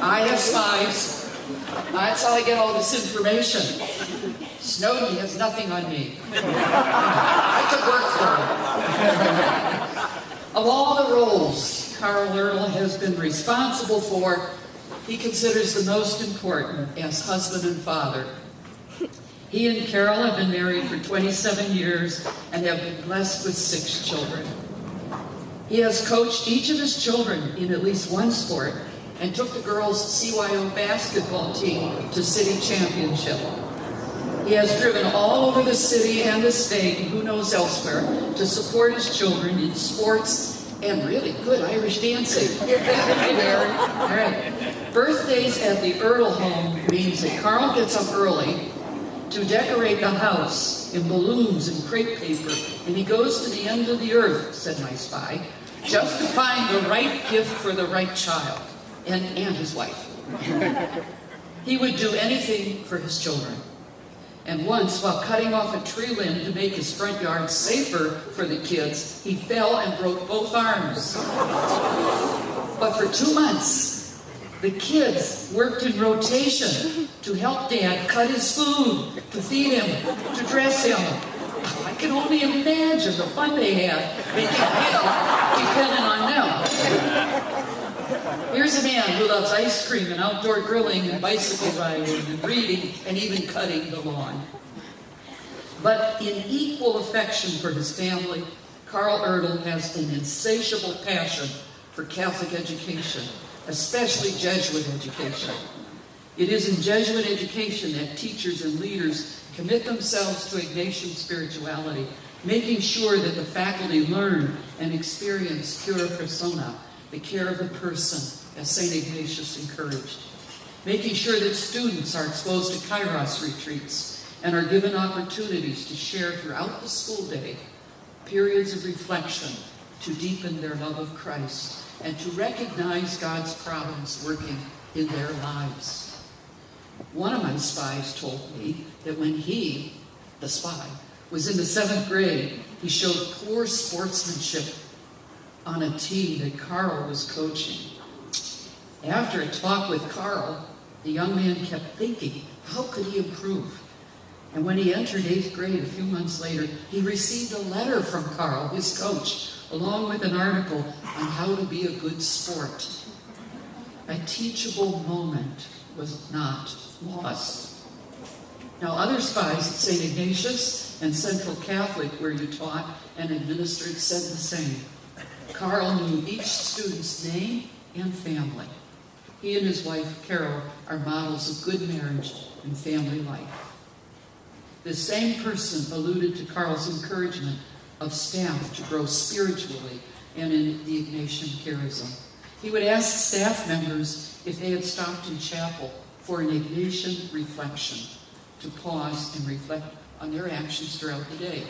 I have spies. That's how I get all this information. Snowden has nothing on me. I could work for him. Of all the roles Karl Ertle has been responsible for, he considers the most important as husband and father. He and Carol have been married for 27 years and have been blessed with 6 children. He has coached each of his children in at least one sport and took the girls' CYO basketball team to city championship. He has driven all over the city and the state, and who knows elsewhere, to support his children in sports and really good Irish dancing. All right. Birthdays at the Ertle home means that Karl gets up early to decorate the house in balloons and crepe paper, and he goes to the end of the earth, said my spy, just to find the right gift for the right child and his wife. He would do anything for his children. And once, while cutting off a tree limb to make his front yard safer for the kids, he fell and broke both arms. But for 2 months, the kids worked in rotation to help Dad cut his food, to feed him, to dress him. I can only imagine the fun they had making depending on them. Here's a man who loves ice cream and outdoor grilling and bicycle riding and reading and even cutting the lawn. But in equal affection for his family, Karl Ertle has an insatiable passion for Catholic education, especially Jesuit education. It is in Jesuit education that teachers and leaders commit themselves to Ignatian spirituality, making sure that the faculty learn and experience cura persona, the care of the person, as St. Ignatius encouraged. Making sure that students are exposed to Kairos retreats and are given opportunities to share throughout the school day periods of reflection to deepen their love of Christ and to recognize God's providence working in their lives. One of my spies told me that when he, the spy, was in the 7th grade, he showed poor sportsmanship on a team that Karl was coaching. After a talk with Karl, the young man kept thinking, how could he improve? And when he entered 8th grade a few months later, he received a letter from Karl, his coach, along with an article on how to be a good sport. A teachable moment was not lost. Now, other spies at St. Ignatius and Central Catholic, where he taught and administered, said the same. Karl knew each student's name and family. He and his wife, Carol, are models of good marriage and family life. This same person alluded to Karl's encouragement of staff to grow spiritually and in the Ignatian charism. He would ask staff members if they had stopped in chapel for an Ignatian reflection, to pause and reflect on their actions throughout the day.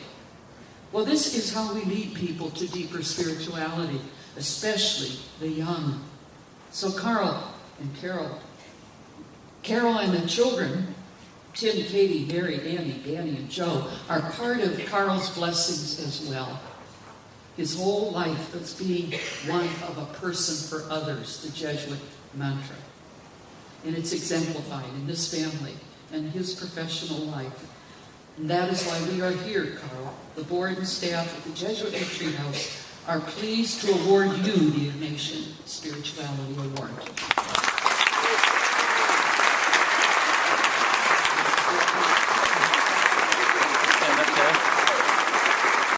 Well, this is how we lead people to deeper spirituality, especially the young. So Karl and Carol and the children, Tim, Katie, Mary, Annie, Danny, and Joe, are part of Karl's blessings as well. His whole life is being one of a person for others, the Jesuit mantra. And it's exemplified in this family and his professional life. And that is why we are here, Karl. The board and staff of the Jesuit Retreat House are pleased to award you the Ignatian Spirituality Award.